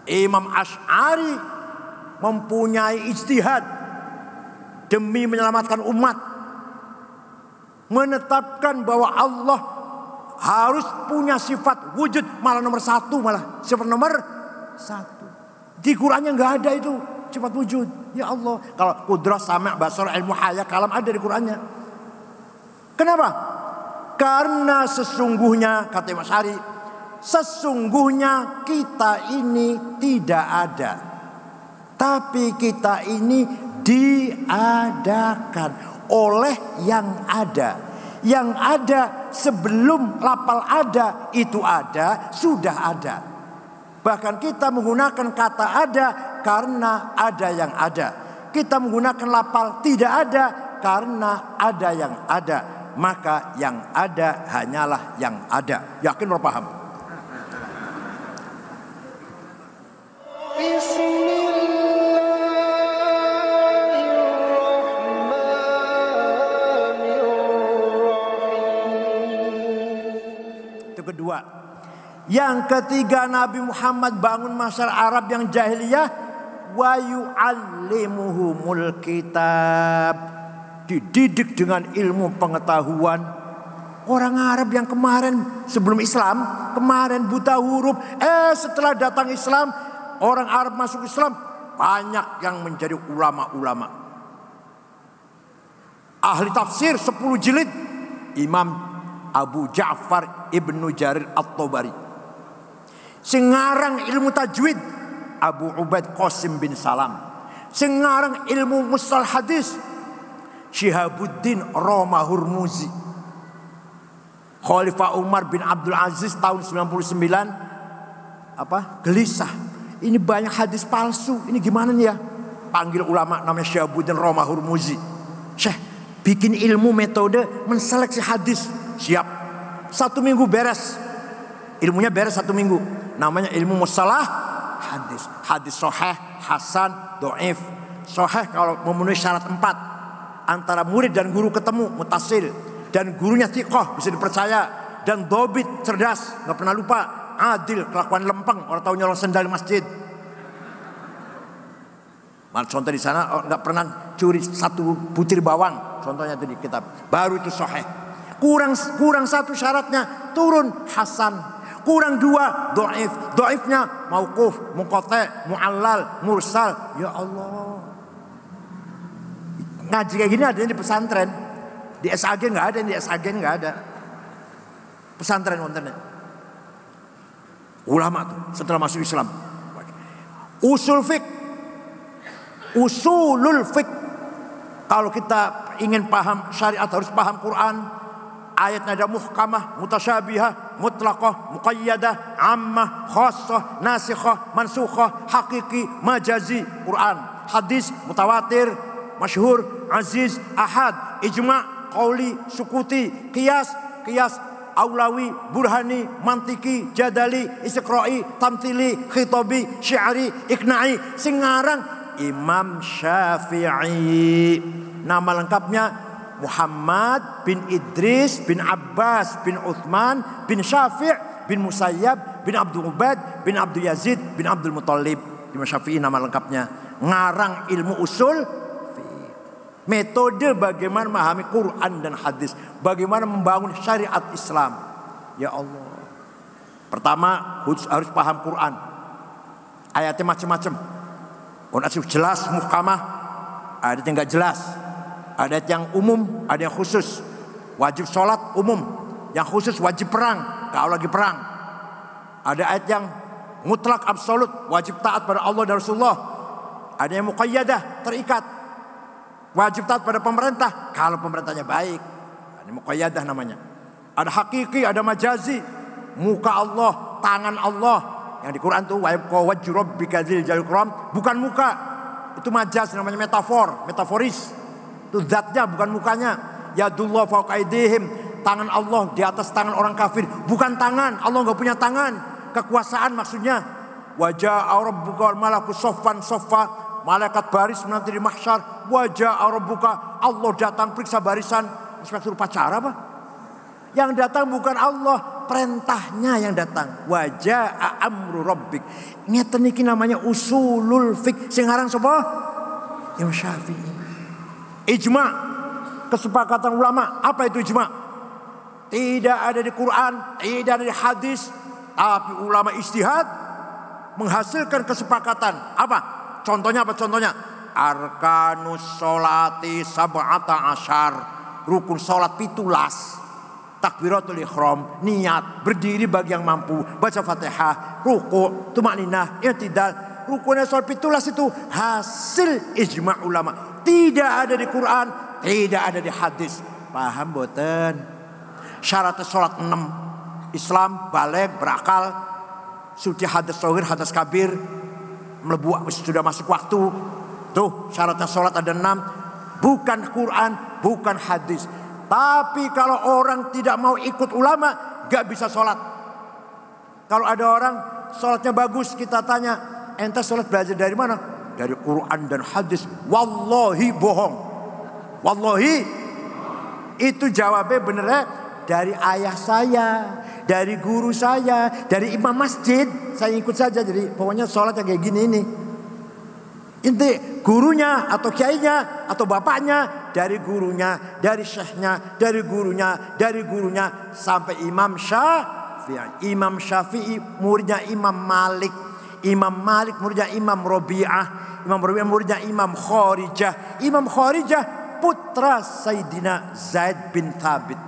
Imam Asy'ari mempunyai ijtihad demi menyelamatkan umat, menetapkan bahwa Allah harus punya sifat wujud, malah nomor satu, malah sifat nomor satu. Di Qurannya nggak ada itu sifat wujud. Ya Allah, kalau kudrah, sama', basar, ilmu, haya, kalam ada di Qurannya. Kenapa? Karena sesungguhnya, kata Imam Asy'ari, sesungguhnya kita ini tidak ada, tapi kita ini diadakan oleh yang ada. Yang ada sebelum lafal ada itu ada, sudah ada. Bahkan kita menggunakan kata ada karena ada yang ada. Kita menggunakan lafal tidak ada karena ada yang ada. Maka yang ada hanyalah yang ada. Yakin lo paham? Itu kedua. Yang ketiga, Nabi Muhammad bangun masyarakat Arab yang jahiliyah, wa yu'allimuhumul kitab, dididik dengan ilmu pengetahuan. Orang Arab yang kemarin sebelum Islam, kemarin buta huruf, setelah datang Islam, orang Arab masuk Islam, banyak yang menjadi ulama-ulama. Ahli tafsir 10 jilid, Imam Abu Ja'far Ibnu Jarir At-Tabari. Sengarang ilmu tajwid, Abu Ubaid Qasim bin Salam. Sengarang ilmu mustalah hadis, Syihabuddin Roma Hurmuzi. Khalifah Umar bin Abdul Aziz tahun 99 gelisah. Ini banyak hadis palsu, ini gimana nih ya? Panggil ulama namanya Syihabuddin Roma Hurmuzi. Syekh, bikin ilmu metode menseleksi hadis. Siap. 1 minggu beres. Ilmunya beres 1 minggu. Namanya ilmu mustalah hadis. Hadis sahih, hasan, dhaif. Sahih kalau memenuhi syarat 4. Antara murid dan guru ketemu, mutasil. Dan gurunya thiqah, bisa dipercaya. Dan dobit, cerdas, gak pernah lupa. Adil, kelakuan lempeng, orang tahu nyolong sendal di masjid. Contoh di sana gak pernah curi 1 butir bawang. Contohnya itu di kitab. Baru itu sahih. Kurang 1 syaratnya, turun hasan. Kurang 2, dhaif. Dhaifnya mauquf, munqati', mu'allal, mursal. Ya Allah. Ngaji kayak gini ada di pesantren. Di SAG nggak ada, di SAG nggak ada. Pesantren kontennya. Ulama tuh setelah masuk Islam. Usulul fiqh. Kalau kita ingin paham syariat harus paham Quran. Ayatnya ada muhkamah, mutasyabihah, mutlaqah, muqayyadah, ammah, khassah, nasikhah, mansukhah, hakiki, majazi. Quran, hadis, mutawatir, masyhur, aziz, ahad, ijma', qauli, sukuti, qiyas, aulawi, burhani, mantiki, jadali, istiqra'i, tamthili, khitabi, syi'ari, ikna'i. Singarang Imam Syafi'i. Nama lengkapnya Muhammad bin Idris bin Abbas bin Uthman bin Syafi' bin Musayyab bin Abdul Ubaid bin Abdul Yazid bin Abdul Muttalib. Imam Syafi'i nama lengkapnya. Ngarang ilmu usul, metode bagaimana memahami Quran dan hadis, bagaimana membangun syariat Islam. Ya Allah. Pertama harus paham Quran. Ayatnya macam-macam. Quran jelas muhkamah, ada yang enggak jelas. Ada yang umum, ada yang khusus. Wajib sholat umum, yang khusus wajib perang kalau lagi perang. Ada ayat yang mutlak absolut, wajib taat pada Allah dan Rasulullah. Ada yang muqayyadah, terikat, wajib taat pada pemerintah kalau pemerintahnya baik. Ini muqayyadah namanya. Ada hakiki, ada majazi. Muka Allah, tangan Allah. Yang di Quran tuh wajhu rabbika dzil jalali wal ikram, bukan muka. Itu majaz, namanya metaforis. Itu zatnya bukan mukanya. Yadullah fawqa aydihim, tangan Allah di atas tangan orang kafir, bukan tangan. Allah enggak punya tangan. Kekuasaan maksudnya. Waja'a rabbuka wal malaku saffan saffa, malaikat baris menanti di mahsyar. Waja'a rabbuka, Allah datang periksa barisan. Inspektur upacara apa? Yang datang bukan Allah, perintahnya yang datang. Wa jaa amru rabbik. Ngeten niki namanya usulul fiqh. Sing aran sapa? Imam Syafi'i. Ijma, kesepakatan ulama. Apa itu ijma? Tidak ada di Quran, tidak ada di hadis, tapi ulama ijtihad menghasilkan kesepakatan. Apa? Contohnya apa? Contohnya arkanus sholati sab'ata asyar. Rukun sholat 17. Takbiratul ihram, niat, berdiri bagi yang mampu, baca Fatihah, ruku', tumakninah, i'tidal. Rukunnya sholat 17 itu hasil ijma' ulama. Tidak ada di Quran, tidak ada di hadis. Paham boten? Syarat sholat 6. Islam, baligh, berakal, suci hadas shogir, hadas kabir, melebu sudah masuk waktu. Tuh syaratnya sholat ada 6. Bukan Quran, bukan hadis. Tapi kalau orang tidak mau ikut ulama, gak bisa sholat. Kalau ada orang sholatnya bagus, kita tanya, ente sholat belajar dari mana? Dari Quran dan hadis. Wallahi bohong. Wallahi. Itu jawabnya benernya dari ayah saya, dari guru saya, dari imam masjid. Saya ikut saja. Jadi pokoknya sholat yang kayak gini ini. Inti gurunya atau kiainya atau bapaknya, dari gurunya, dari syekhnya, dari gurunya, dari gurunya sampai Imam Syafi'i. Imam Syafi'i muridnya Imam Malik. Imam Malik muridnya Imam Rabi'ah. Imam Rabi'ah muridnya Imam Kharijah. Imam Kharijah putra Sayyidina Zaid bin Thabit.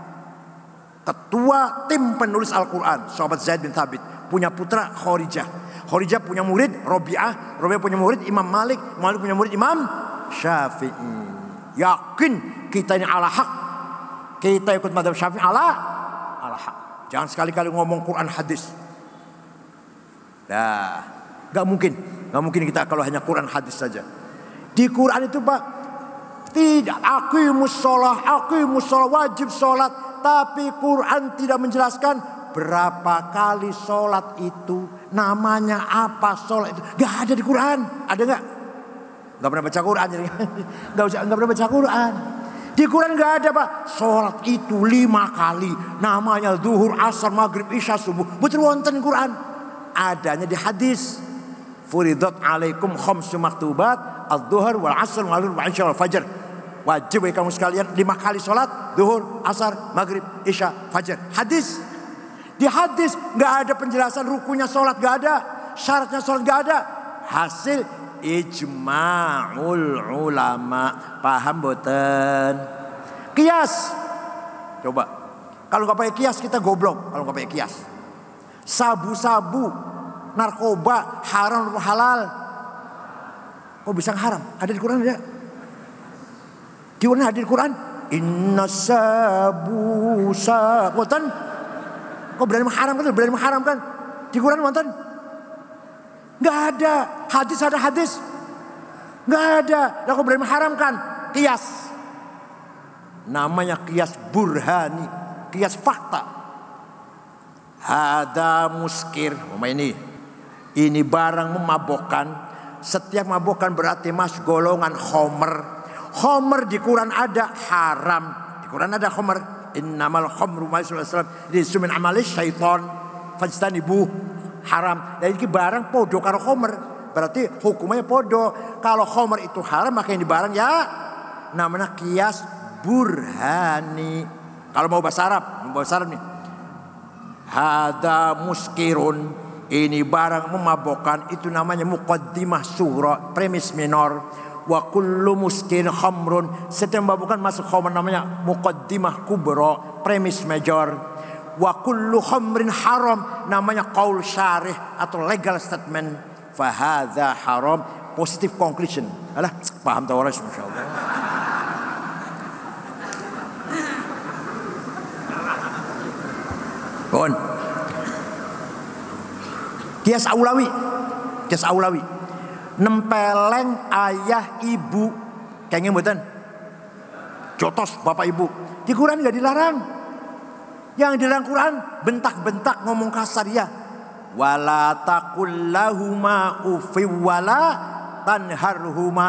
Ketua tim penulis Al-Quran, sahabat Zaid bin Thabit, punya putra Kharijah. Kharijah punya murid Rabi'ah, Rabi'ah punya murid Imam Malik, Malik punya murid Imam Syafi'i. Yakin kita ini ala hak. Kita ikut mazhab Syafi'i ala hak. Jangan sekali-kali ngomong Quran hadis. Nah, gak mungkin kita kalau hanya Quran hadis saja. Di Quran itu Pak, tidak aqimus shalah wajib sholat, tapi Quran tidak menjelaskan berapa kali sholat itu, namanya apa sholat itu. Gak ada di Quran. Ada gak? Gak pernah baca Quran jadi. Gak pernah baca Quran. Di Quran gak ada Pak. Sholat itu 5 kali, namanya zuhur, asar, maghrib, isya, subuh. Betul wonten Quran. Adanya di hadis. Furidat alaikum khamsu maktubat, az-zuhur wal asr wal maghrib wal isya wal fajr. Wajib bagi kamu sekalian 5 kali sholat, zuhur, asar, maghrib, isya, fajar. Hadis. Di hadis gak ada penjelasan rukunya sholat, gak ada. Syaratnya sholat gak ada. Hasil ijma'ul ulama. Paham boten? Kias. Coba. Kalau gak pakai kias kita goblok. Kalau gak pakai kias. Sabu-sabu, narkoba, haram atau halal? Oh bisa haram? Ada di Quran ada? Di Quran ada di Quran? Inna sabu boten? Kok berani mengharamkan? Di Quran wonten? Enggak ada. Hadis ada hadis. Enggak ada. Lah kok berani mengharamkan? Qiyas. Namanya qiyas burhani, qiyas fakta. Hada muskir. Ini barang memabokkan. Setiap mabokkan berarti mas golongan khomer. Khomer di Quran ada, haram. Di Quran ada khomer. Innamal khamru maisur aslam rizqun min amali syaitan fajtanibu haram. Dan ini barang podo karo khomer. Berarti hukumnya podo. Kalau khomer itu haram maka ini barang ya namanya qiyas burhani. Kalau mau bahasa Arab nih. Hada muskirun, ini barang memabokkan, itu namanya muqaddimah surah, premis minor. Wa kullu muskir khamrun, setiap memabukkan masuk khamr namanya muqaddimah kubra, premis major. Wa kullu khamrin haram, namanya qaul syarih atau legal statement. Fa hadza haram, positive conclusion. Alah, paham ta ora insyaallah. Bon. Kias aulawi. Nempeleng ayah ibu kayaknya mboten jotos bapak ibu di Quran nggak dilarang. Yang dilarang Quran bentak-bentak ngomong kasar ya. Wala taqul lahuma uffi wala tanharhuma.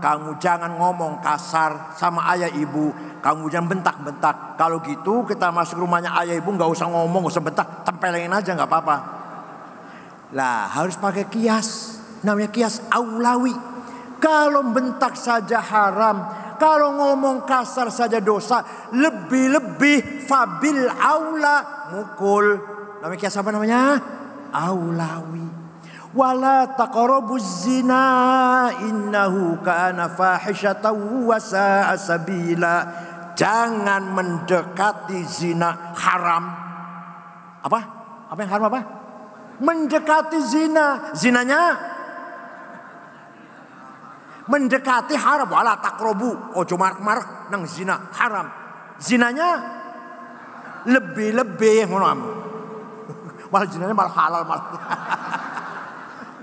kamu jangan ngomong kasar sama ayah ibu, kamu jangan bentak-bentak. Kalau gitu kita masuk rumahnya ayah ibu nggak usah ngomong, nggak usah bentak, tempelin aja nggak apa-apa. Lah harus pakai kias, namanya kias aulawi. Kalau bentak saja haram, kalau ngomong kasar saja dosa, lebih-lebih fabil aula mukul. Namanya kias apa namanya? Aulawi. Wala taqrabuz zina innahu kana fahishatan wa sa'a sabila. Jangan mendekati zina, haram. Apa? Apa yang haram apa? Mendekati zina. Zinanya mendekati haram. Wala taqrabu. Ojo marek-marek nang zina, haram. Zinanya lebih-lebih ngono. Malah zinanya malah halal malah.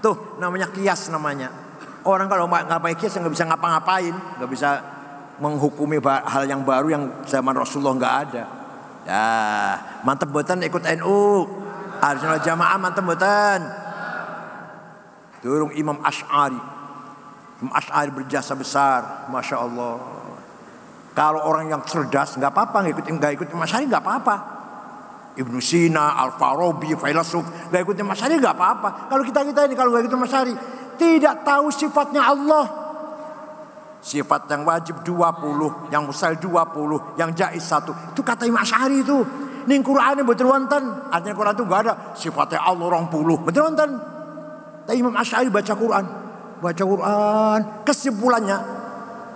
Tuh namanya kias namanya. Orang kalau nggak pakai kias nggak bisa ngapa-ngapain, nggak bisa menghukumi hal yang baru yang zaman Rasulullah nggak ada. Ya mantep boten ikut NU, Ahlussunnah Jamaah mantep boten. Durung Imam Asy'ari. Imam Asy'ari berjasa besar, masya Allah. Kalau orang yang cerdas nggak apa-apa, nggak ikut Imam Asy'ari nggak apa-apa. Ibnu Sina, Al-Farabi, filosof, gak ikutin Mas Syari gak apa-apa. Kalau kita ini kalau gak ikutin Mas Syari, tidak tahu sifatnya Allah. Sifat yang wajib 20, yang mustahil 20, yang jaiz 1. Itu kata Imam Syari itu. Ning Quran betul wonten. Artinya Quran itu gak ada sifatnya Allah 20. Betul wonten. Tapi Imam Asy'ari baca Quran, kesimpulannya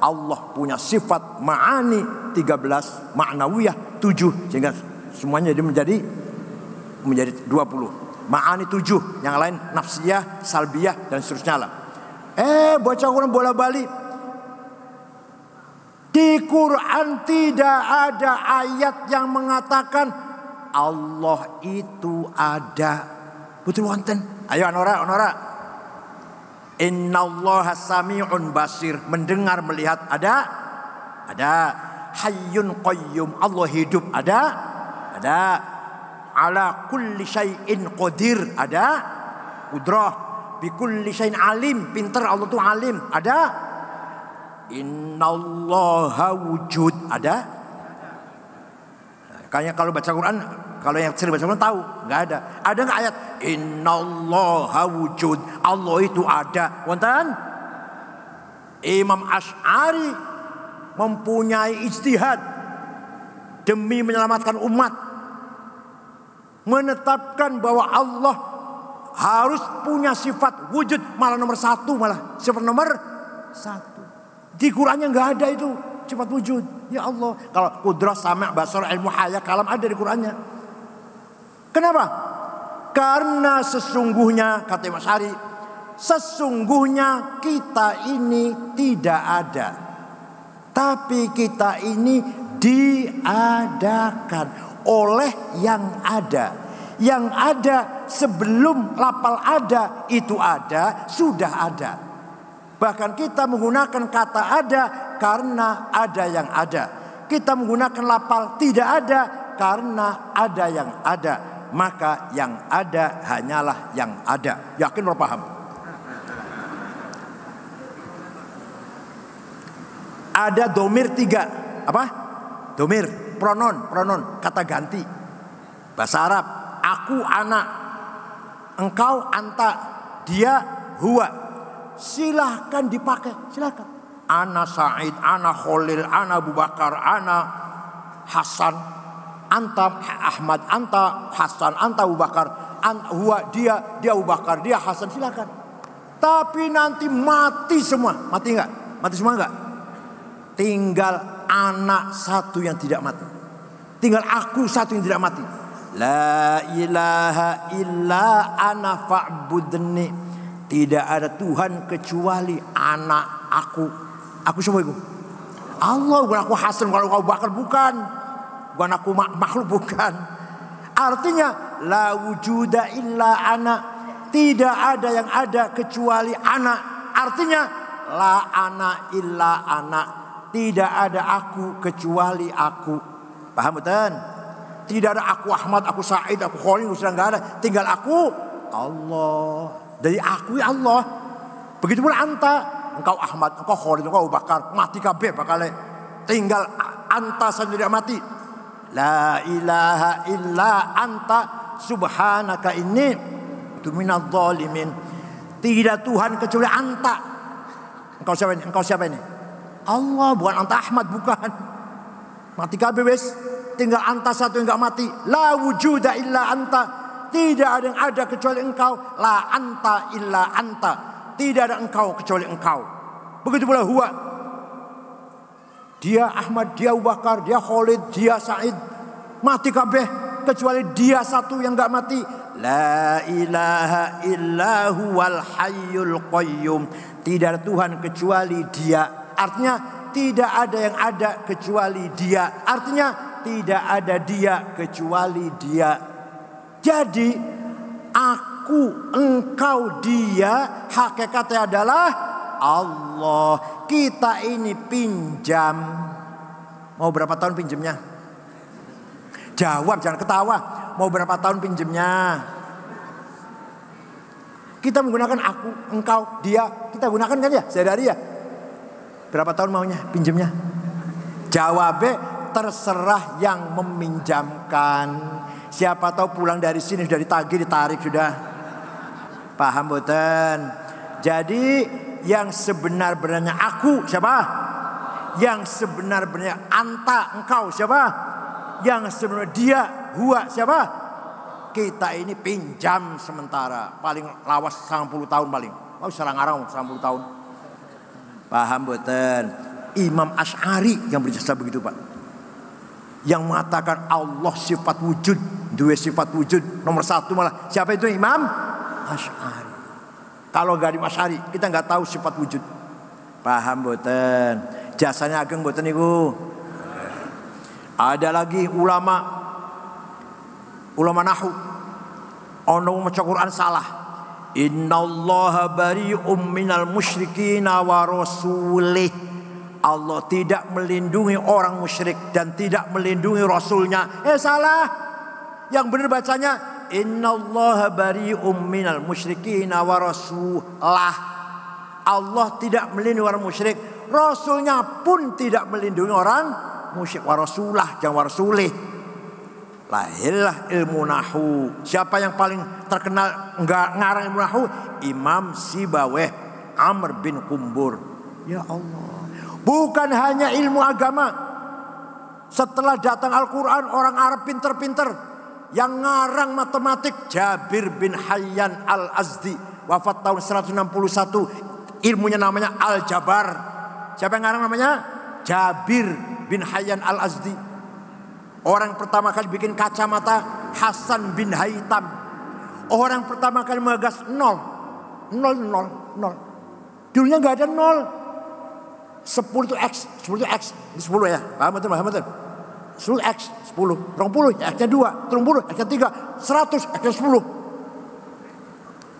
Allah punya sifat ma'ani 13, ma'nawiyah 7, sehingga semuanya menjadi 20. Ma'ani 7, yang lain nafsiyah, salbiyah dan seterusnya lah. Baca Quran bola-balik. Di Quran tidak ada ayat yang mengatakan Allah itu ada. Betul wonten. Ayo Anora. Innallaha sami'un basir, mendengar melihat ada. Hayyun qayyum, Allah hidup ada. Ala kulli syai'in qadir, ada. Qudrah, bi kulli syai'in alim, pintar Allah tuh alim, ada. Innallaha wujud, ada. Kayaknya kalau baca Quran, kalau yang sering baca Quran tahu, enggak ada. Ada enggak ayat innallaha wujud, Allah itu ada? Wonten. Imam Asy'ari mempunyai ijtihad demi menyelamatkan umat, menetapkan bahwa Allah harus punya sifat wujud, malah nomor 1, malah sifat nomor 1. Di Qurannya nggak ada itu sifat wujud. Ya Allah, kalau kudrah, sama, basar, ilmu, haya, kalam ada di Qurannya. Kenapa? Karena sesungguhnya kata Imam Asy'ari, sesungguhnya kita ini tidak ada, tapi kita ini diadakan oleh yang ada. Yang ada sebelum lapal ada, itu ada, sudah ada. Bahkan kita menggunakan kata ada karena ada yang ada. Kita menggunakan lapal tidak ada karena ada yang ada. Maka yang ada hanyalah yang ada. Yakin lo paham? Ada domir 3. Apa? Domir, pronon, kata ganti. Bahasa Arab, aku anak, engkau anta, dia huwa. Silahkan dipakai, silahkan. Ana Said, ana Khalil, ana Abu Bakar, ana Hasan, anta Ahmad, anta Hasan, anta Abu Bakar, huwa dia Abu Bakar, dia Hasan, silahkan. Tapi nanti mati semua, mati enggak? Mati semua enggak? Tinggal anak satu yang tidak mati. Tinggal aku satu yang tidak mati. La ilaha illa ana fa'budni. Tidak ada Tuhan kecuali anak aku. Aku siapa itu? Allah, bukan aku Hasan, kalau kau bakar bukan. Bukan aku makhluk, bukan. Artinya la wujuda illa ana. Tidak ada yang ada kecuali anak. Artinya la ana illa anak. Tidak ada aku kecuali aku. Paham betul? Tidak ada aku Ahmad, aku Said, aku Khalil, sudah enggak ada. Tinggal aku Allah. Dari aku ya Allah. Begitu pula anta. engkau Ahmad, engkau Khalid, engkau Abu Bakar, mati kabeh bakal tinggal anta sendiri mati. La ilaha illa anta subhanaka inni tu minadz zalimin. Tidak Tuhan kecuali anta. Engkau siapa ini? Engkau siapa ini? Allah, bukan anta Ahmad, bukan. Mati kabeh wis. Tinggal anta satu yang enggak mati. La wujuda illa anta. Tidak ada yang ada kecuali engkau. La anta illa anta. Tidak ada engkau kecuali engkau. Begitu pula huwa. Dia Ahmad, dia Abu Bakar, dia Khalid, dia Sa'id. Mati kabeh kecuali dia satu yang enggak mati. La ilaha illa huwal hayyul qayyum. Tidak ada Tuhan kecuali dia. Artinya tidak ada yang ada kecuali dia. Artinya tidak ada dia kecuali dia. Jadi aku, engkau, dia hakikatnya adalah Allah. Kita ini pinjam. Mau berapa tahun pinjamnya? Jawab, jangan ketawa. Mau berapa tahun pinjamnya? Kita menggunakan aku, engkau, dia. Kita gunakan kan ya sehari-hari ya. Berapa tahun maunya pinjamnya? Jawabnya terserah yang meminjamkan. Siapa tahu pulang dari sini sudah ditagih, ditarik sudah. Paham boten? Jadi yang sebenar-benarnya aku siapa? Yang sebenar-benarnya anta, engkau siapa? Yang sebenarnya dia, huwa siapa? Kita ini pinjam sementara. Paling lawas 90 tahun paling. Oh sarang-arang 90 tahun. Paham boten? Imam Asy'ari yang berjasa begitu Pak. Yang mengatakan Allah sifat wujud, dua sifat wujud, nomor satu malah. Siapa itu? Imam Asy'ari. Kalau gak di Asy'ari kita nggak tahu sifat wujud. Paham boten? Jasanya ageng boten niku. Ada lagi ulama nahwu. Ono maca Quran salah. Innallaha bari'um minal musyrikina wa rasulih. Allah tidak melindungi orang musyrik dan tidak melindungi rasulnya. Salah. Yang benar bacanya innallaha bari'um minal musyrikina wa rasulah. Allah tidak melindungi orang musyrik, rasulnya pun tidak melindungi orang musyrik. Wa rasulah, jangan wa rasulih. Lahirlah ilmu nahwu. Siapa yang paling terkenal enggak ngarang ilmu nahwu? Imam Sibawayh, Amr bin Kumbur. Ya Allah. Bukan hanya ilmu agama. Setelah datang Al-Quran, orang Arab pinter-pinter. Yang ngarang matematik Jabir bin Hayyan Al-Azdi. Wafat tahun 161. Ilmunya namanya Al-Jabar. Siapa yang ngarang namanya? Jabir bin Hayyan Al-Azdi. Orang pertama kali bikin kacamata Hasan bin Haytham. Orang pertama kali menggagas nol. Dulunya gak ada nol. 10 itu X, 10 itu X, ini 10 ya, paham betul? 10 X, 10, 20, X-nya 2, 30, X-nya 3, 100, X-nya 10.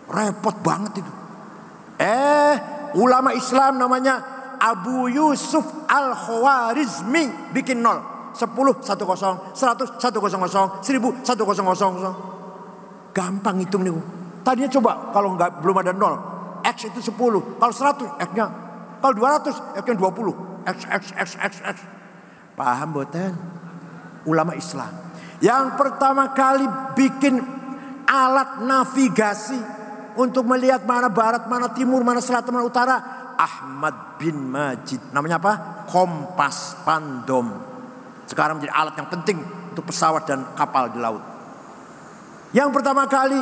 Repot banget itu. Ulama Islam namanya Abu Yusuf Al-Khwarizmi bikin nol. 10, 10, 100, 100, 1000, 1000. Gampang hitung nih. Tadinya coba kalau belum ada nol, X itu 10, kalau 100 X-nya. Kalau 200, X-nya 20. X. Paham boten? Ulama Islam. Yang pertama kali bikin alat navigasi untuk melihat mana barat, mana timur, mana selatan, mana utara. Ahmad bin Majid. Namanya apa? Kompas Pandom. Sekarang menjadi alat yang penting untuk pesawat dan kapal di laut. Yang pertama kali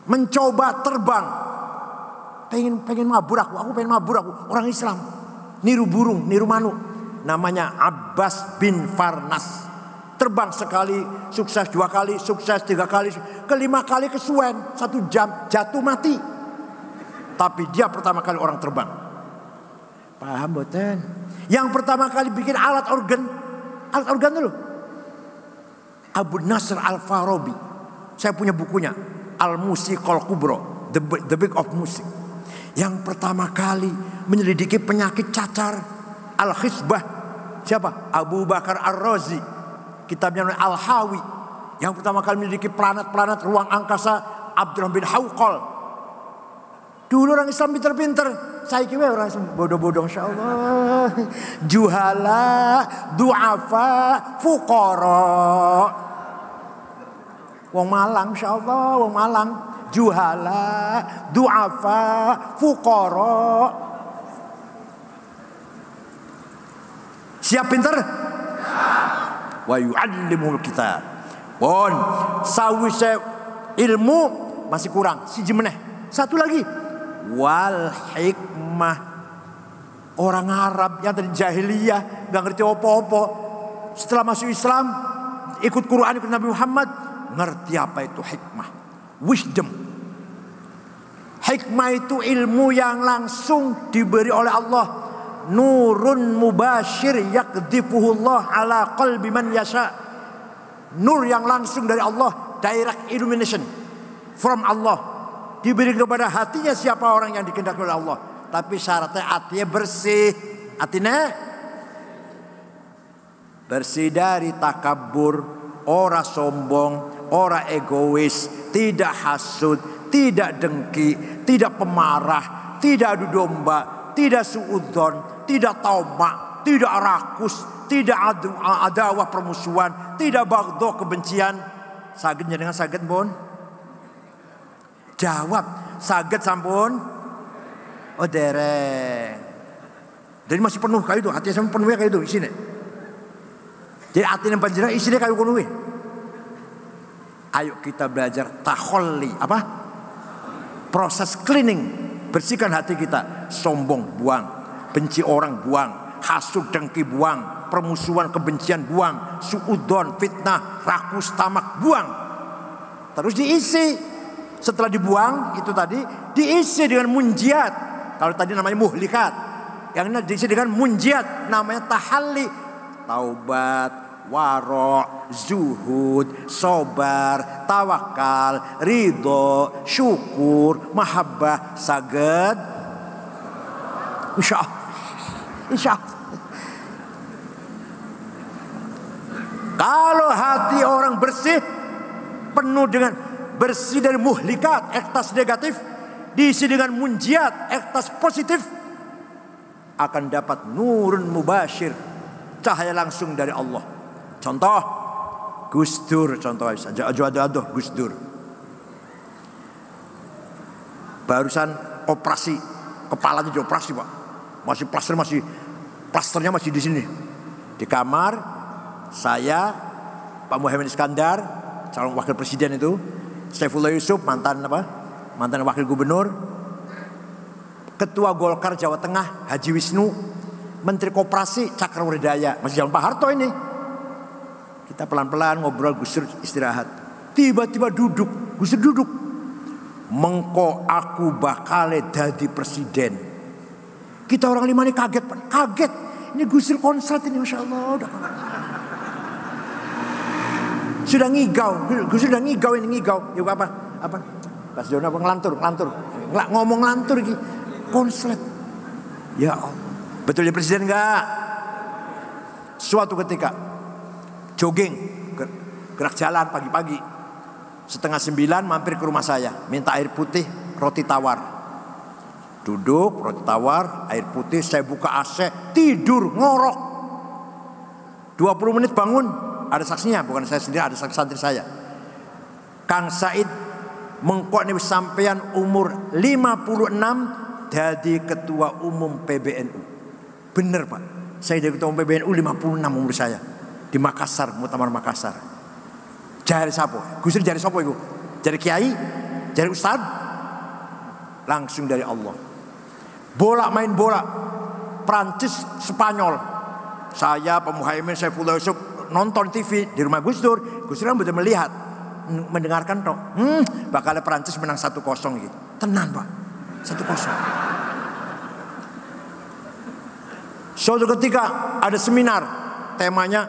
mencoba terbang. Pengen mabur aku pengen mabur aku. Orang Islam. Niru burung, niru manuk. Namanya Abbas bin Farnas. Terbang sekali, sukses 2 kali, sukses 3 kali. Kelima kali kesuwen, 1 jam, jatuh mati. Tapi dia pertama kali orang terbang. Paham boten? Yang pertama kali bikin alat organ dulu. Abu Nasr Al-Farabi. Saya punya bukunya. Al-Musiqal Kubro. The Book of Music. Yang pertama kali menyelidiki penyakit cacar. Al-Khisbah. Siapa? Abu Bakar Ar-Razi. Kitabnya Al-Hawi. Yang pertama kali menyelidiki planet-planet ruang angkasa. Abdurrahman bin Hawqal. Dulu orang Islam pinter-pinter, saya kira orang Islam bodoh-bodoh, insya Allah. Juhala, du'afa, fuqara. Wong Malang, insya Allah, wong Malang. Juhala, du'afa, fuqara. Siap pinter? Wa yu'allimul kitab. Bon, sawise ilmu masih kurang, siji meneh. Satu lagi, wal hikmah. Orang Arab yang dari jahiliyah gak ngerti apa-apa, setelah masuk Islam, ikut Quran, ikut Nabi Muhammad, ngerti apa itu hikmah, wisdom. Hikmah itu ilmu yang langsung diberi oleh Allah. Nurun mubashir yakdifuhullah ala qalbi man yasha. Nur yang langsung dari Allah, direct illumination from Allah, diberi kepada hatinya siapa orang yang dikehendaki oleh Allah. Tapi syaratnya hatinya bersih. Hatinya bersih dari takabur, ora sombong, ora egois, tidak hasud, tidak dengki, tidak pemarah, tidak adu domba, tidak suudzon, tidak tamak, tidak rakus, tidak adawah permusuhan, tidak bagdo kebencian. Saged dengan saged pun jawab, saged sampun. Oh dereng. Jadi masih penuh kayak itu, hati saya penuh kayak itu isinya. Jadi hati yang panjang isinya kayak penuh. Ayo kita belajar takholli, apa? Proses cleaning, bersihkan hati kita. Sombong buang, benci orang buang, hasud dengki buang, permusuhan kebencian buang, suudzon fitnah rakus tamak buang. Terus diisi. Setelah dibuang itu tadi diisi dengan munjiat. Kalau tadi namanya muhlikat, yang ini diisi dengan munjiat, namanya tahalli. Taubat, waro, zuhud, sobar, tawakal, ridho, syukur, mahabbah, saged. Insya Allah. Insya Allah. Kalau hati orang bersih, penuh dengan bersih dari muhlikat, ektas negatif, diisi dengan munjiat, ektas positif, akan dapat nurun mubashir, cahaya langsung dari Allah. Contoh Gus Dur, contoh saja, aduh Gus Dur barusan operasi, kepalanya dioperasi Pak, masih plasternya masih di sini, di kamar. Saya, Pak Muhammad Iskandar, calon wakil presiden itu, Saifullah Yusuf, mantan wakil gubernur, ketua Golkar Jawa Tengah Haji Wisnu, menteri koperasi Cakrawardaya, masih zaman Pak Harto ini. Kita pelan-pelan ngobrol, Gus Dur istirahat. Tiba-tiba Gus Dur duduk. Mengko aku bakal jadi presiden. Kita orang lima ini kaget Pak, kaget. Ini Gus Dur konslet ini, Masya Allah. Sudah ngigau, Gus Dur sudah ngigau ini ngigau. Ya apa? Pas Jono apa ngelantur, ngomong ngelantur gitu, konslet. Ya Allah, betul ya presiden enggak? Suatu ketika jogging, gerak jalan pagi-pagi, 8:30 mampir ke rumah saya, minta air putih, roti tawar. Duduk, roti tawar, air putih, saya buka AC, tidur ngorok. 20 menit bangun, ada saksinya, bukan saya sendiri, ada saksi santri saya. Kang Said mengkok nih sampean umur 56 jadi ketua umum PBNU. Bener Pak, saya jadi ketua umum PBNU 56 umur saya. Di Makassar, Muktamar Makassar. Jari sapo? Gus Dur jari sapo iku? Jari kiai? Jari ustad? Langsung dari Allah. Bola main bola, Prancis Spanyol. Saya Pak Muhaimin, Saifullah Yusuf nonton TV di rumah Gus Dur. Gus Dur betul melihat, mendengarkan toh. Bakal Prancis menang 1-0 gitu. Tenang Pak, 1-0. Suatu ketika ada seminar, temanya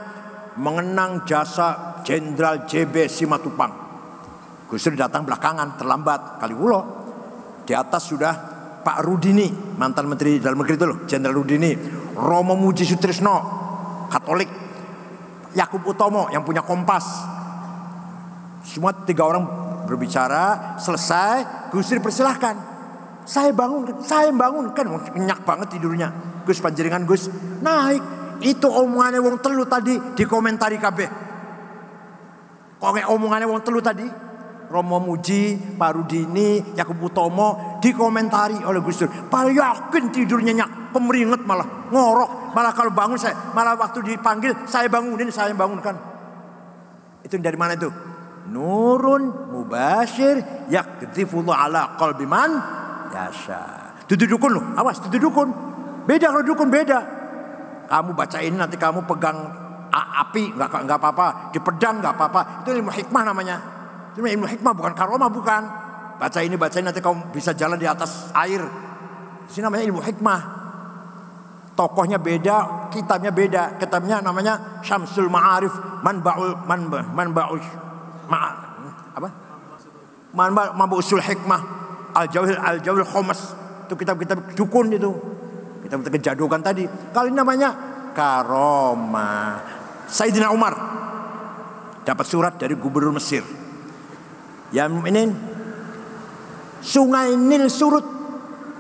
mengenang jasa Jenderal JB Simatupang. Gus Dur datang belakangan, terlambat kali ulo. Di atas sudah Pak Rudini, mantan Menteri Dalam Negeri itu loh, Jenderal Rudini, Romo Muji Sutrisno, Katolik, Yakub Utomo yang punya Kompas. Semua 3 orang berbicara, selesai, Gus Dur persilahkan. Saya bangunkan. Nyenyak banget tidurnya. Gus panjenengan Gus naik. Itu omongannya wong telu tadi dikomentari kabeh. Kok kayak omongannya wong telu tadi? Romo Muji, Pak Rudini, Yakub Utomo dikomentari oleh Gus Dur. Paling yakin tidur nyenyak, kemeringet malah ngorok. Malah kalau bangun malah waktu dipanggil saya bangunkan. Itu dari mana itu? Nurun mubashir yakdzifullah ala qalbi man yasha. Itu dukun loh, awas itu dukun. Beda kalau dukun beda. Kamu baca ini nanti kamu pegang api nggak apa-apa, di pedang nggak apa-apa. Itu ilmu hikmah namanya. Itu ilmu hikmah bukan karomah bukan. Baca ini nanti kamu bisa jalan di atas air. Ini namanya ilmu hikmah. Tokohnya beda, kitabnya beda. Kitabnya namanya Syamsul Ma'arif Manba'usul Hikmah Al-Jawil Khomas. Itu kitab-kitab dukun itu. Kita kejadukan tadi. Kali ini namanya karomah. Sayyidina Umar dapat surat dari gubernur Mesir. Yang ini Sungai Nil surut.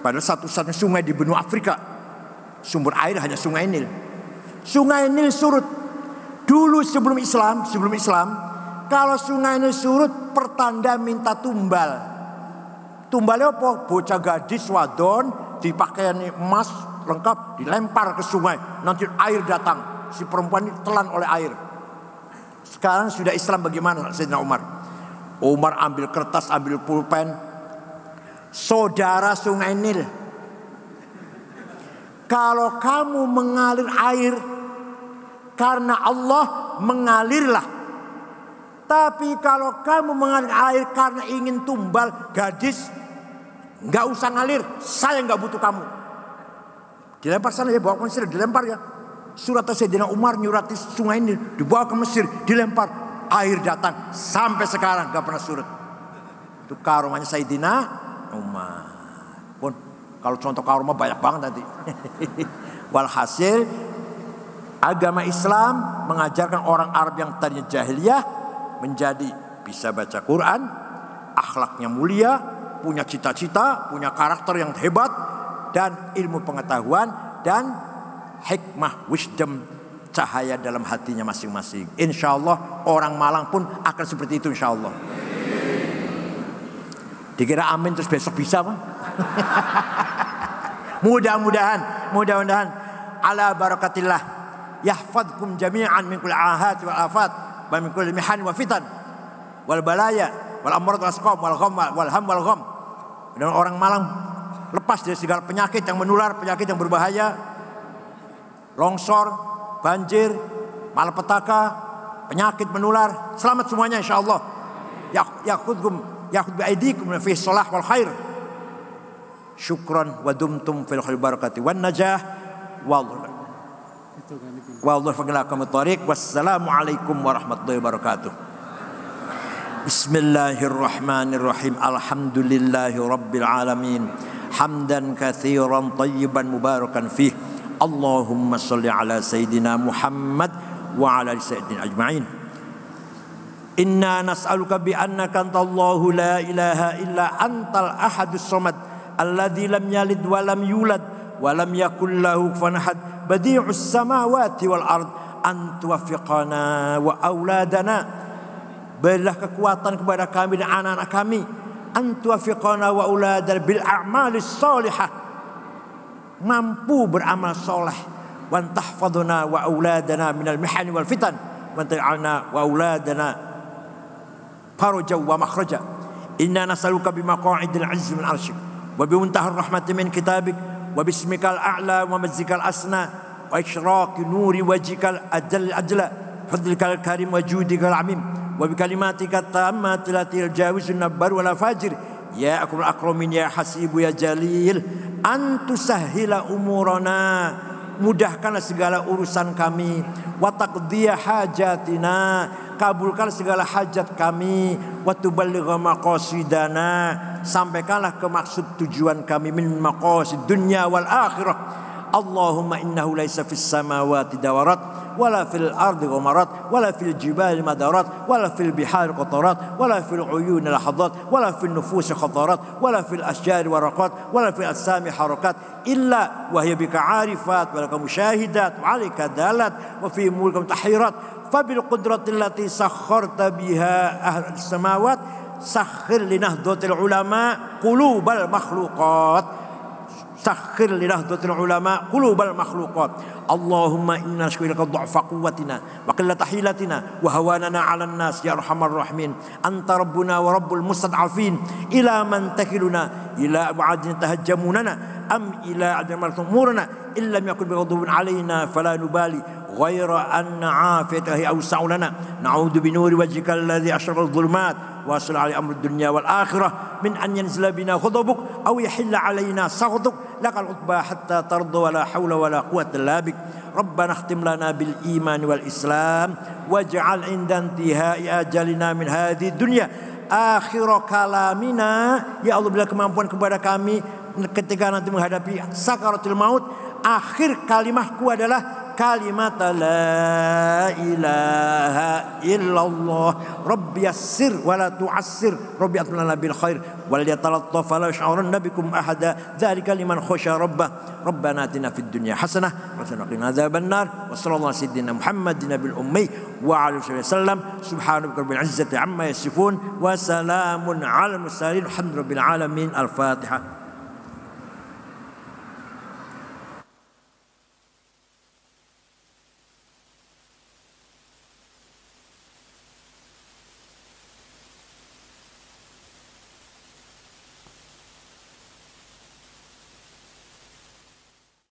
Padahal satu-satunya sungai di benua Afrika. Sumber air hanya Sungai Nil. Sungai Nil surut. Dulu sebelum Islam, kalau Sungai Nil surut pertanda minta tumbal. Tumbalnya apa? Bocah gadis wadon dipakaian emas lengkap dilempar ke sungai, nanti air datang, si perempuan ini telan oleh air. Sekarang sudah Islam bagaimana Sayyidina Umar? Umar ambil kertas, ambil pulpen. Saudara Sungai Nil, kalau kamu mengalir air karena Allah, mengalirlah. Tapi kalau kamu mengalir air karena ingin tumbal gadis, nggak usah ngalir, saya nggak butuh kamu. Dilempar sana ya, bawa ke Mesir, dilempar ya. Surat Sayyidina Umar nyurati sungai ini, dibawa ke Mesir, dilempar, air datang sampai sekarang nggak pernah surut. Itu karomahnya Sayyidina Umar. Pun kalau contoh karomah banyak banget nanti. Walhasil agama Islam mengajarkan orang Arab yang tadinya jahiliyah menjadi bisa baca Quran, akhlaknya mulia, punya cita-cita, punya karakter yang hebat, dan ilmu pengetahuan dan hikmah, wisdom, cahaya dalam hatinya masing-masing. Insya Allah orang Malang pun akan seperti itu insya Allah. Dikira amin terus besok bisa Pak? Mudah-mudahan ala barakatillah yahfadkum jami'an min kulli ahad wal afat wa min kulli mihan wa fitan wal balaya wal amrad wal asqam wal gham wal ham wal gham. Dan orang Malang lepas dari segala penyakit yang menular, penyakit yang berbahaya, longsor, banjir, malapetaka, penyakit menular, selamat semuanya insyaallah. Yakhud bi aidikum fi shalah wal khair. Syukran wa dumtum fil khair barakati wan najah wallahu faqalakum tariq. Wassalamu alaikum warahmatullahi wabarakatuh. Bismillahirrahmanirrahim. Alhamdulillahi rabbil alamin. Hamdan katsiran tayyiban mubarakan fih. Allahumma shalli ala sayyidina Muhammad wa ala sayyidina ajma'in. Inna nas'aluka bi annaka antallahu la ilaha illa antal ahadus samad alladzi lam yalid wa lam yulad wa lam yakul lahu kufuwan ahad badi'us samawati wal ard an tuwaffiqana wa auladana. Berilah kekuatan kepada kami dan anak-anak kami, antuafiqana wa uladana bil a'malis salihah, mampu beramal soleh, wa tahfadhuna wa auladana minal mihani wal fitan, wa ta'ana wa auladana faraja wa makhraja. Inna nas'aluka bi maqa'idil 'izzi min 'arsyik wa bi muntahar rahmati min kitabik wa bismikal a'la wa majzikal asna wa isyraqi nuri wajhikal ajla fadlikal karim wa judikal 'amim wa bi kalimatika tammati lati jawizun nabbar wala fajir ya akramul akramin ya hasibu ya jalil antusahhila umurana, mudahkanlah segala urusan kami, wa taqdiya hajatina, kabulkan segala hajat kami, wa tuballigha maqasidana, sampaikanlah ke maksud tujuan kami, min maqasid dunya wal akhirah. Allahumma innahu laisa fis samawati dawarat wala fil ardi ghamarat wala fil jibali madarat wala fil bihari qatarat wala fil uyuni lahadat wala fil nufusi khatarat wala fil asjari waraqat wala fil asami harakat illa wa hiya bika arifat wa laka musyahidat wa alika dalat wa fi mulka mutahirat fabil qudrati allati sakharta biha ahlis samawat sakhir linahdatil ulama qulubal makhluqat sakhir linahdatil ulama qulubal makhluqat Allahumma inna nashkuruka dha'fa quwwatina wa qillata hilatina wa hawanana 'alan nas ya arhamar rahimin anta rabbuna wa rabbul mustad'afin ila man takiluna ila ab'adin tahajjamunana am ila admal umurana illam yakun bighadabin 'alaina fala nubali غير أن عافيته أوسع لنا نعوذ بنور وجهك الذي أشرق الظلمات وأصل على أمر الدنيا والآخرة من أن ينزل بنا غضبك أو يحل علينا سخطك لك العتبى حتى ترضى ولا حول ولا قوة إلا بك ربنا اختم لنا بالإيمان والإسلام واجعل عند انتهاء أجلنا من هذه الدنيا آخر كلامنا ya Allah bila kemampuan kepada kami ketika nanti menghadapi sakaratul maut akhir kalimatku adalah kalimat la ilaha illallah rabbi yassir wa la tu'assir rabbi atlana bil khair wal yatalattaf la yash'urunna bikum ahada dzalika liman khasya rabbah rabbana atina fid dunya hasanah wa qina adzaban nar wa sallallahu alaihi sayyidina muhammadin bil ummi wa alihi wasallam subhanaka rabbil izzati amma yasifun wa salamun alal mursalin alhamdulillahi alamin al-fatihah.